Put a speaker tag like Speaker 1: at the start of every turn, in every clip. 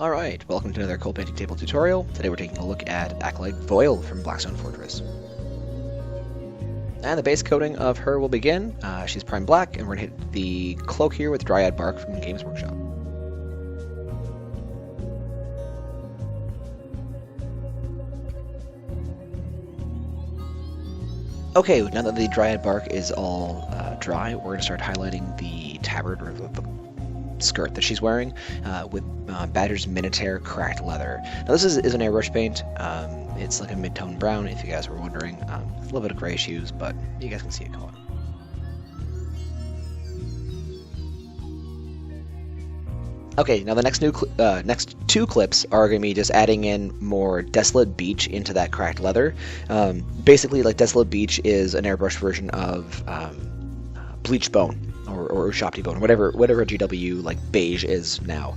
Speaker 1: Alright, welcome to another coal painting table tutorial. Today we're taking a look at Acolyte Voyle from Blackstone Fortress. And the base coating of her will begin. She's prime black, and we're going to hit the cloak here with Dryad Bark from Games Workshop. Okay, now that the Dryad Bark is all dry, we're going to start highlighting the tabard, or the skirt that she's wearing, with Badger's Minotaur cracked leather. Now this is an airbrush paint. It's like a mid-tone brown, if you guys were wondering. A little bit of gray hues, but you guys can see it going. Okay, now the next two clips are going to be just adding in more Desolate Beach into that cracked leather. Basically, like, Desolate Beach is an airbrush version of Bleach Bone, or Shopty Bone, whatever GW like beige is now.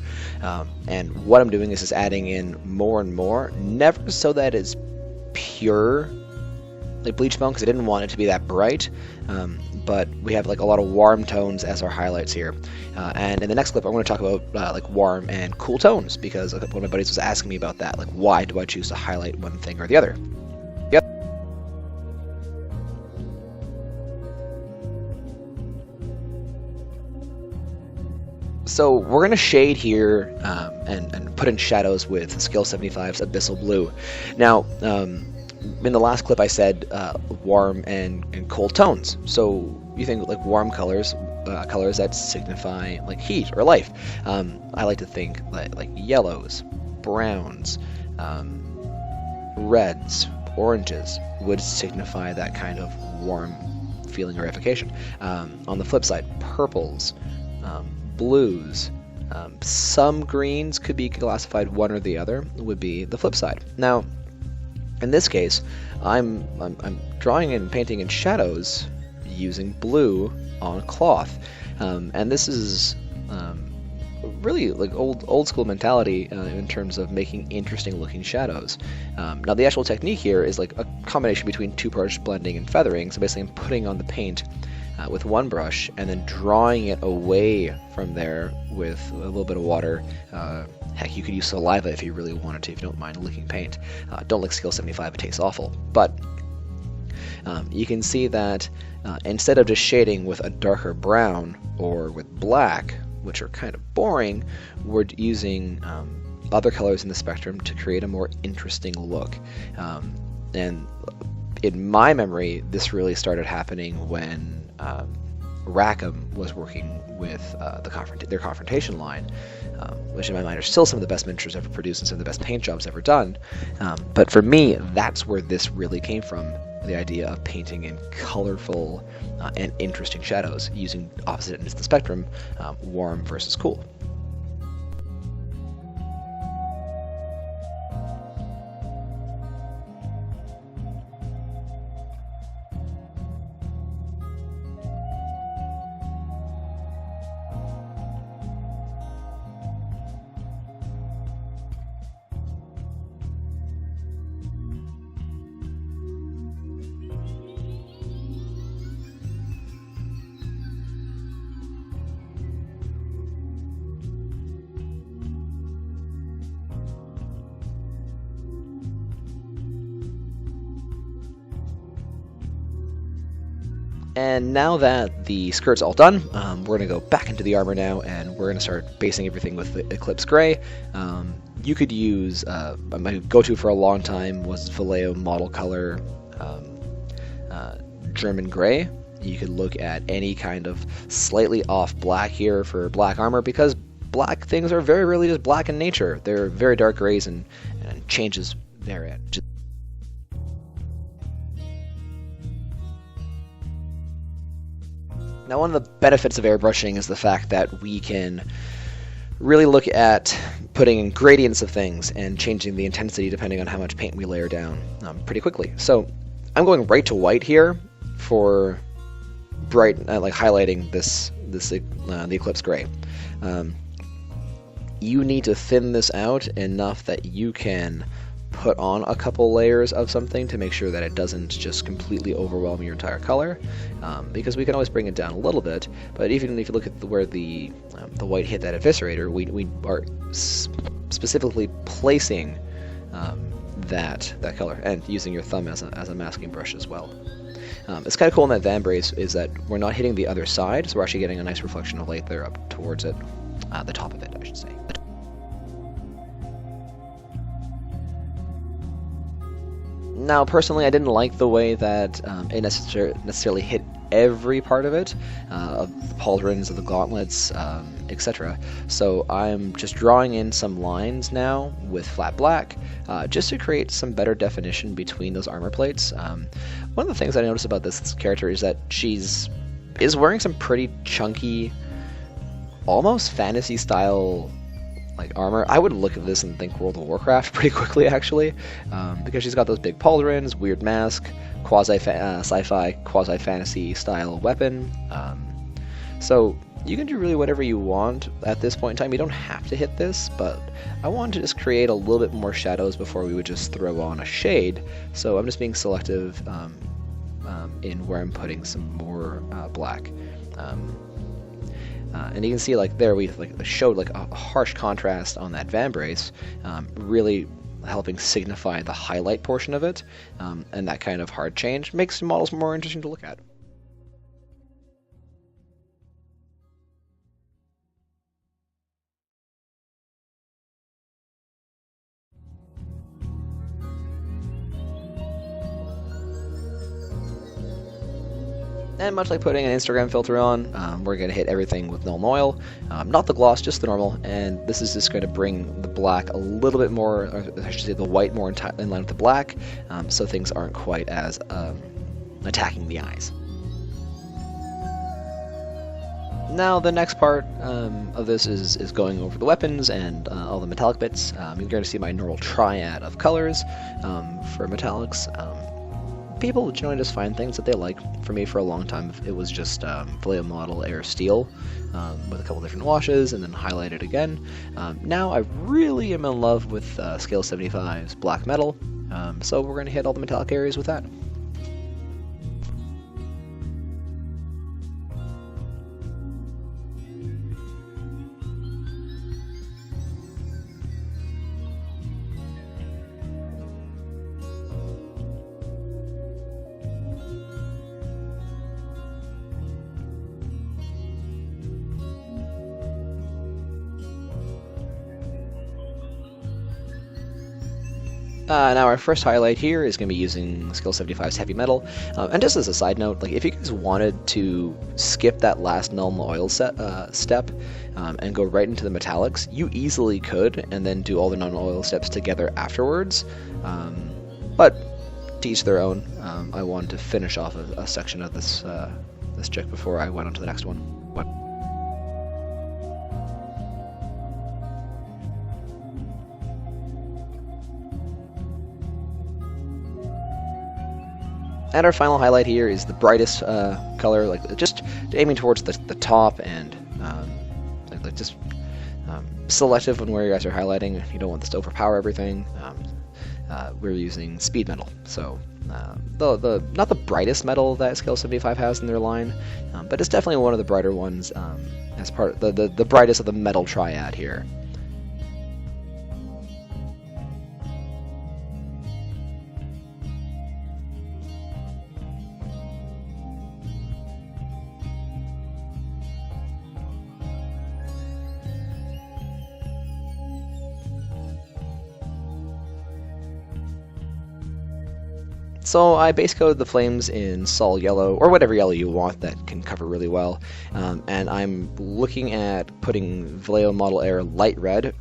Speaker 1: And what I'm doing is just adding in more and more, never so that it's pure like Bleach Bone, because I didn't want it to be that bright. But we have like a lot of warm tones as our highlights here. And in the next clip, I'm going to talk about like warm and cool tones, because one of my buddies was asking me about that. Like, why do I choose to highlight one thing or the other? So we're going to shade here and put in shadows with Scale 75's Abyssal Blue. Now, in the last clip I said warm and cold tones. So you think like warm colors, colors that signify like heat or life. I like to think like yellows, browns, reds, oranges would signify that kind of warm feeling or evocation. On the flip side, purples, blues, some greens could be classified one or the other, would be the flip side. Now, in this case, I'm drawing and painting in shadows using blue on cloth, and this is really like old school mentality in terms of making interesting looking shadows. Now the actual technique here is like a combination between two-brush blending and feathering. So basically I'm putting on the paint with one brush and then drawing it away from there with a little bit of water. Heck, you could use saliva if you really wanted to, if you don't mind licking paint. Don't lick Scale 75, it tastes awful. But you can see that instead of just shading with a darker brown or with black, which are kind of boring, we're using other colors in the spectrum to create a more interesting look. And in my memory, this really started happening when Rackham was working with their Confrontation line, which in my mind are still some of the best miniatures ever produced and some of the best paint jobs ever done. But for me, that's where this really came from, the idea of painting in colorful and interesting shadows, using opposite ends of the spectrum, warm versus cool. And now that the skirt's all done, we're going to go back into the armor now, and we're going to start basing everything with the Eclipse Gray. You could use, my go-to for a long time was Vallejo Model Color German Gray. You could look at any kind of slightly off black here for black armor, because black things are very rarely just black in nature. They're very dark grays and changes therein. Now, one of the benefits of airbrushing is the fact that we can really look at putting in gradients of things and changing the intensity depending on how much paint we layer down pretty quickly. So I'm going right to white here for bright, like highlighting the Eclipse Gray. You need to thin this out enough that you can put on a couple layers of something to make sure that it doesn't just completely overwhelm your entire color, because we can always bring it down a little bit. But even if you look at where the white hit that eviscerator, we are specifically placing that color and using your thumb as a masking brush as well. It's kind of cool in that vambrace is that we're not hitting the other side, so we're actually getting a nice reflection of light there up towards it, the top of it, I should say. Now, personally, I didn't like the way that it necessarily hit every part of it, of the pauldrons, of the gauntlets, etc. So I'm just drawing in some lines now with flat black, just to create some better definition between those armor plates. One of the things I noticed about this character is that she's wearing some pretty chunky, almost fantasy style like armor. I would look at this and think World of Warcraft pretty quickly, actually, because she's got those big pauldrons, weird mask, sci-fi, quasi-fantasy style weapon. So you can do really whatever you want at this point in time. You don't have to hit this, but I wanted to just create a little bit more shadows before we would just throw on a shade. So I'm just being selective in where I'm putting some more black. And you can see like there we showed like a harsh contrast on that vambrace, really helping signify the highlight portion of it, and that kind of hard change makes the models more interesting to look at. And much like putting an Instagram filter on, we're going to hit everything with Nuln Oil, not the gloss, just the normal, and this is just going to bring the black a little bit more, or I should say the white more in line with the black, so things aren't quite as attacking the eyes. Now the next part of this is going over the weapons and all the metallic bits. You're going to see my normal triad of colors for metallics. People generally just find things that they like. For me, for a long time, it was just Voyle Model Air Steel with a couple different washes and then highlighted again. Now I really am in love with Scale 75's Black Metal, so we're going to hit all the metallic areas with that. Now our first highlight here is going to be using Skill 75's Heavy Metal, and just as a side note, like if you guys wanted to skip that last Nuln Oil step and go right into the metallics, you easily could, and then do all the Nuln Oil steps together afterwards, but to each their own. I wanted to finish off a section of this chick before I went on to the next one. And our final highlight here is the brightest color, like just aiming towards the top and just selective on where you guys are highlighting. You don't want this to overpower everything. We're using speed metal, so the not the brightest metal that Scale 75 has in their line, but it's definitely one of the brighter ones as part of the brightest of the metal triad here. So I base coated the flames in Sol Yellow, or whatever yellow you want that can cover really well, and I'm looking at putting Voyle Model Air Light Red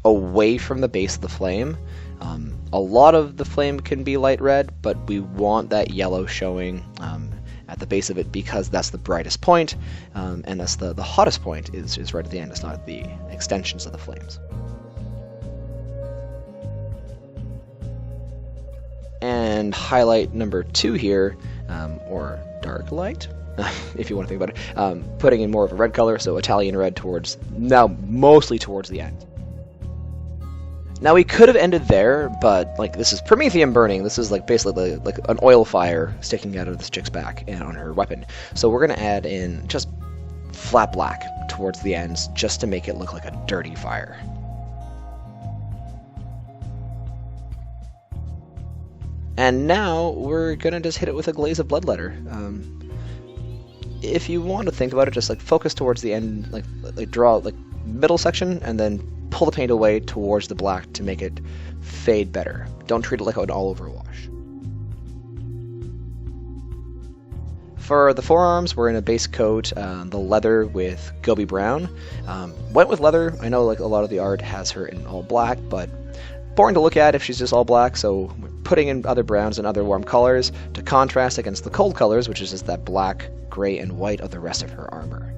Speaker 1: away from the base of the flame. A lot of the flame can be light red, but we want that yellow showing at the base of it because that's the brightest point, and that's the hottest point is right at the end. It's not the extensions of the flames. And highlight number 2 here, or dark light, if you want to think about it, putting in more of a red color, so Italian red mostly towards the end. Now we could have ended there, but like this is Promethean burning. This is like basically like an oil fire sticking out of this chick's back and on her weapon. So we're gonna add in just flat black towards the ends, just to make it look like a dirty fire. And now we're gonna just hit it with a glaze of bloodletter. If you want to think about it, just like focus towards the end, like draw like middle section, and then pull the paint away towards the black to make it fade better. Don't treat it like an all-over wash. For the forearms, we're in a base coat, the leather with Gobi Brown. Went with leather. I know like a lot of the art has her in all black, but boring to look at if she's just all black, so we're putting in other browns and other warm colors to contrast against the cold colors, which is just that black, gray, and white of the rest of her armor.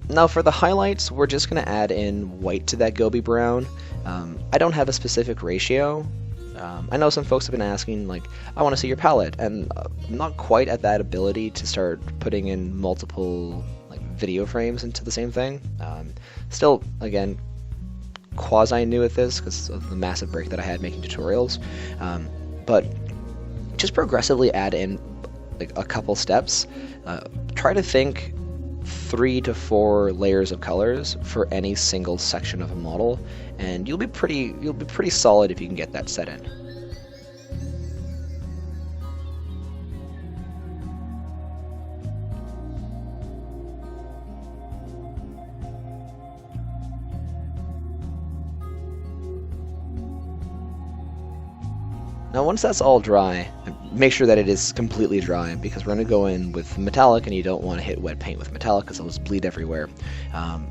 Speaker 1: Now for the highlights, we're just going to add in white to that Gobi Brown. I don't have a specific ratio. I know some folks have been asking, like, I want to see your palette, and I'm not quite at that ability to start putting in multiple like video frames into the same thing. Still, again, quasi-new at this because of the massive break that I had making tutorials. But just progressively add in like a couple steps. Try to think 3 to 4 layers of colors for any single section of a model, and you'll be pretty solid if you can get that set in. Now once that's all dry, make sure that it is completely dry, because we're going to go in with metallic, and you don't want to hit wet paint with metallic because it'll just bleed everywhere.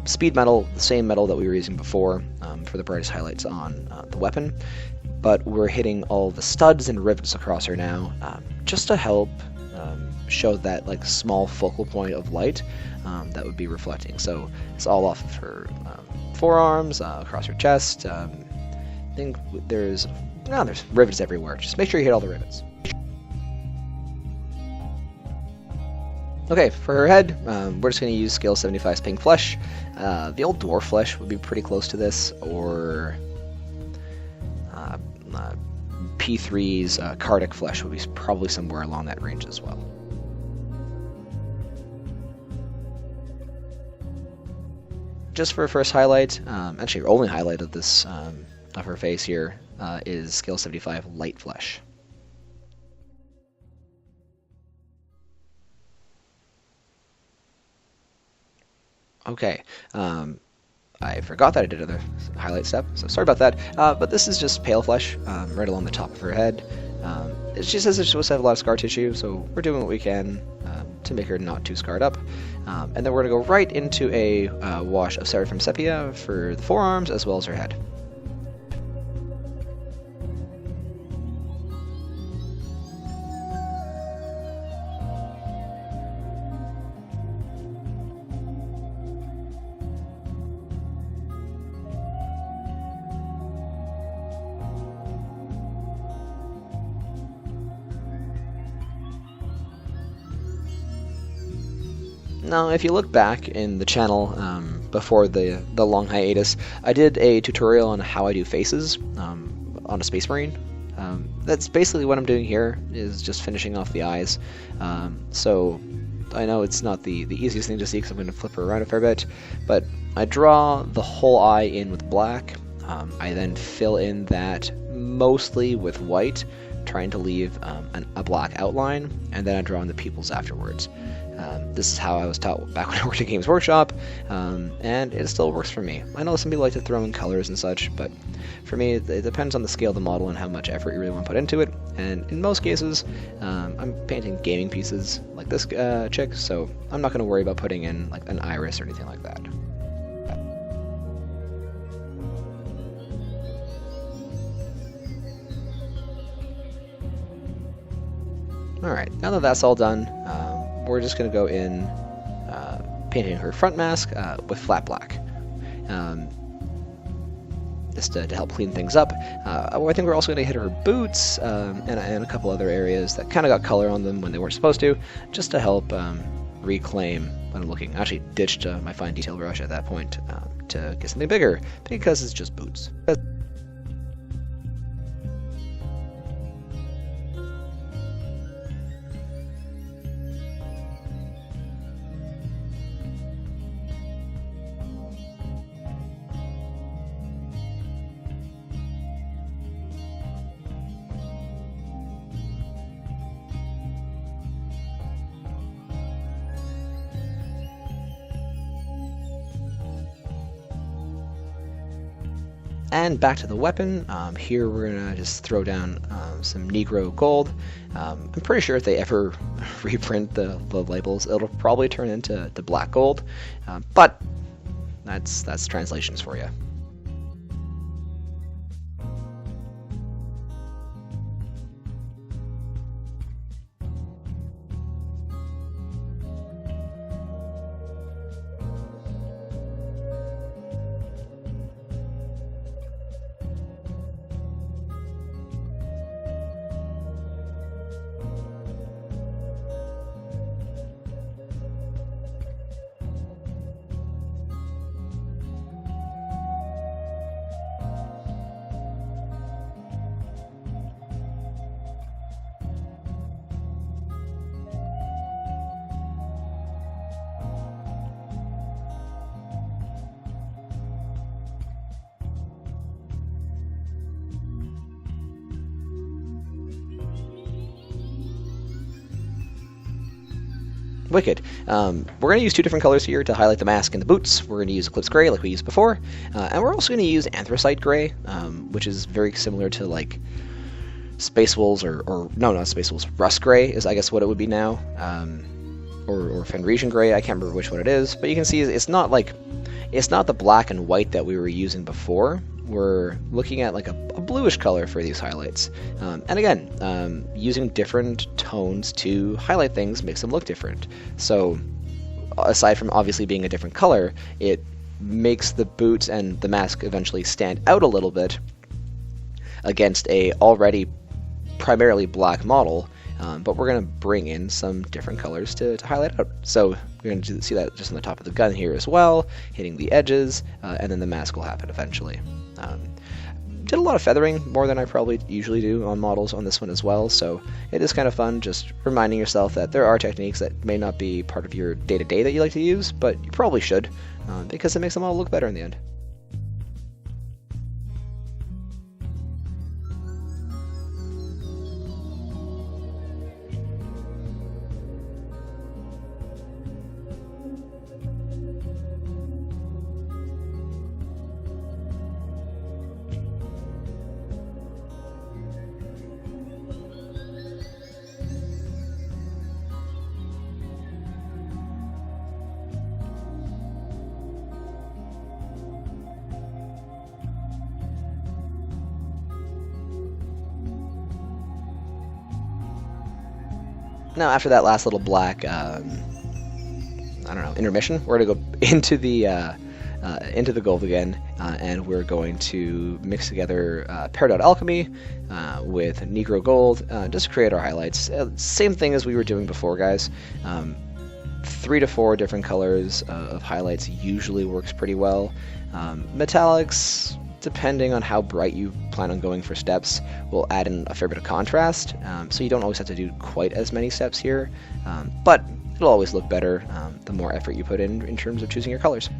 Speaker 1: Speed metal, the same metal that we were using before for the brightest highlights on the weapon, but we're hitting all the studs and rivets across her now, just to help show that like small focal point of light that would be reflecting. So it's all off of her forearms, across her chest. I think there's rivets everywhere. Just make sure you hit all the rivets. Okay, for her head, we're just going to use Scale 75's Pink Flesh. The old Dwarf Flesh would be pretty close to this, or P3's Cardic Flesh would be probably somewhere along that range as well. Just for a first highlight, actually our only highlight of this of her face here is Scale 75 Light Flesh. Okay, I forgot that I did another highlight step, so sorry about that. But this is just pale flesh right along the top of her head. She says it's supposed to have a lot of scar tissue, so we're doing what we can to make her not too scarred up. And then we're going to go right into a wash of Seraphim Sepia for the forearms as well as her head. Now, if you look back in the channel before the long hiatus, I did a tutorial on how I do faces on a Space Marine. That's basically what I'm doing here, is just finishing off the eyes. So I know it's not the easiest thing to see because I'm going to flip her around a fair bit, but I draw the whole eye in with black. I then fill in that mostly with white, trying to leave a black outline, and then I draw in the pupils afterwards. This is how I was taught back when I worked at Games Workshop, and it still works for me. I know some people like to throw in colors and such, but for me it depends on the scale of the model and how much effort you really want to put into it, and in most cases I'm painting gaming pieces like this chick, so I'm not going to worry about putting in like an iris or anything like that. Alright, now that that's all done, we're just going to go in painting her front mask with flat black. Just to help clean things up. I think we're also going to hit her boots and a couple other areas that kind of got color on them when they weren't supposed to, just to help reclaim when I'm looking. I actually ditched my fine detail brush at that point to get something bigger, because it's just boots. And back to the weapon. Here we're gonna just throw down some Negro gold. I'm pretty sure if they ever reprint the labels, it'll probably turn into black gold, but that's translations for you. Wicked. We're going to use two different colors here to highlight the mask and the boots. We're going to use Eclipse Gray like we used before, and we're also going to use Anthracite Gray, which is very similar to like Space Wolves, or no, not Space Wolves, Rust Gray is I guess what it would be now, or Fenrisian Gray. I can't remember which one it is, but you can see it's not the black and white that we were using before. We're looking at like a bluish color for these highlights. And again, using different tones to highlight things makes them look different. So aside from obviously being a different color, it makes the boots and the mask eventually stand out a little bit against a already primarily black model. But we're going to bring in some different colors to highlight out. So we're going to see that just on the top of the gun here as well, hitting the edges, and then the mask will happen eventually. Did a lot of feathering, more than I probably usually do on models on this one as well, so it is kind of fun just reminding yourself that there are techniques that may not be part of your day-to-day that you like to use, but you probably should, because it makes them all look better in the end. Now, after that last little black, I don't know, intermission, we're going to go into the gold again, and we're going to mix together Peridot Alchemy with Negro Gold, just to create our highlights. Same thing as we were doing before, guys. 3 to 4 different colors of highlights usually works pretty well. Metallics, depending on how bright you plan on going for steps, will add in a fair bit of contrast, so you don't always have to do quite as many steps here, but it'll always look better the more effort you put in terms of choosing your colors.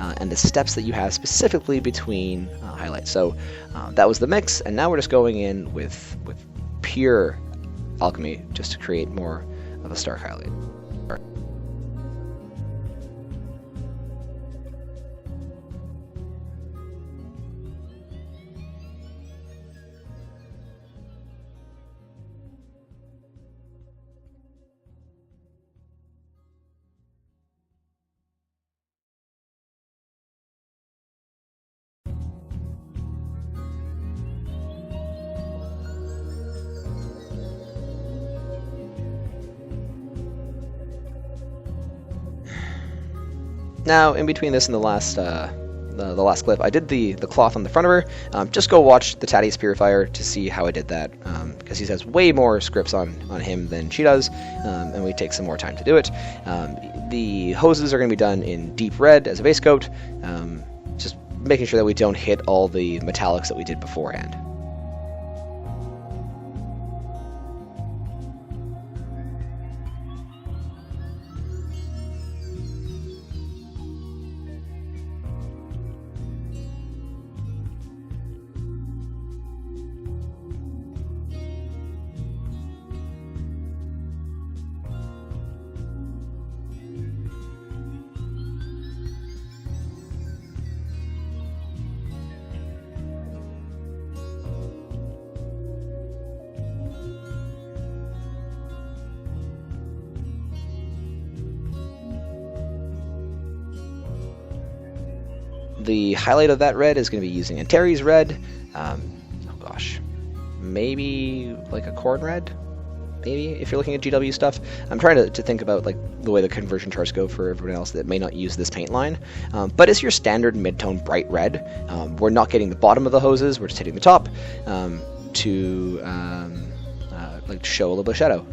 Speaker 1: And the steps that you have specifically between highlights. So that was the mix, and now we're just going in with pure alchemy just to create more of a stark highlight. Now, in between this and the last the last clip, I did the cloth on the front of her. Just go watch the Thaddeus Purifier to see how I did that, because he has way more scripts on him than she does, and we take some more time to do it. The hoses are going to be done in deep red as a base coat, just making sure that we don't hit all the metallics that we did beforehand. The highlight of that red is going to be using Antares red. Oh gosh, maybe like a corn red. Maybe if you're looking at GW stuff. I'm trying to think about like the way the conversion charts go for everyone else that may not use this paint line. But it's your standard mid-tone bright red. We're not getting the bottom of the hoses. We're just hitting the top to like show a little bit of shadow.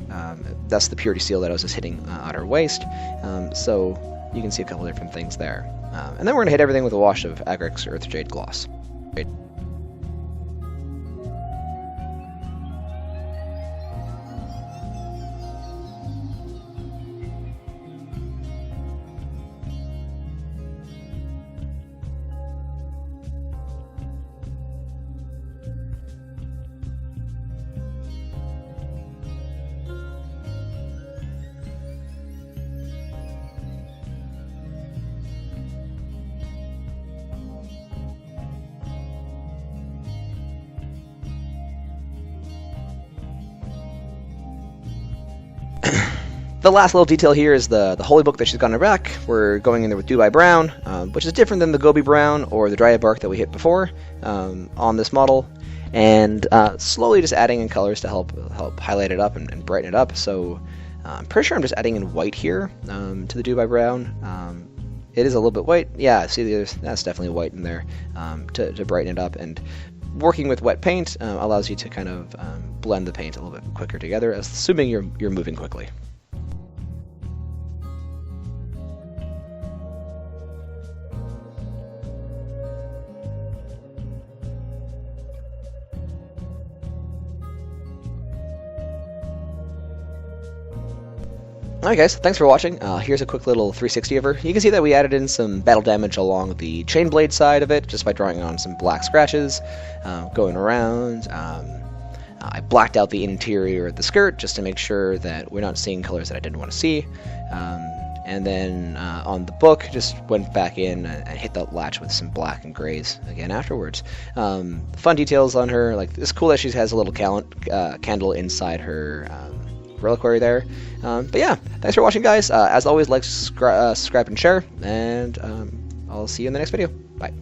Speaker 1: That's the purity seal that I was just hitting at our waist. So you can see a couple different things there. And then we're going to hit everything with a wash of Agrix Earth Jade Gloss. The last little detail here is the Holy Book that she's got on her back. We're going in there with Dubai Brown, which is different than the Gobi Brown or the Dryad Bark that we hit before on this model, and slowly just adding in colors to help highlight it up and brighten it up. So I'm pretty sure I'm just adding in white here to the Dubai Brown. It is a little bit white. Yeah, see, that's definitely white in there to brighten it up. And working with wet paint allows you to kind of blend the paint a little bit quicker together, assuming you're moving quickly. Alright guys, thanks for watching. Here's a quick little 360 of her. You can see that we added in some battle damage along the chain blade side of it, just by drawing on some black scratches, going around. I blacked out the interior of the skirt just to make sure that we're not seeing colors that I didn't want to see. And then on the book, just went back in and hit that latch with some black and grays again afterwards. Fun details on her, like it's cool that she has a little candle inside her reliquary there. But yeah, thanks for watching guys. As always, like, subscribe and share, and I'll see you in the next video. Bye.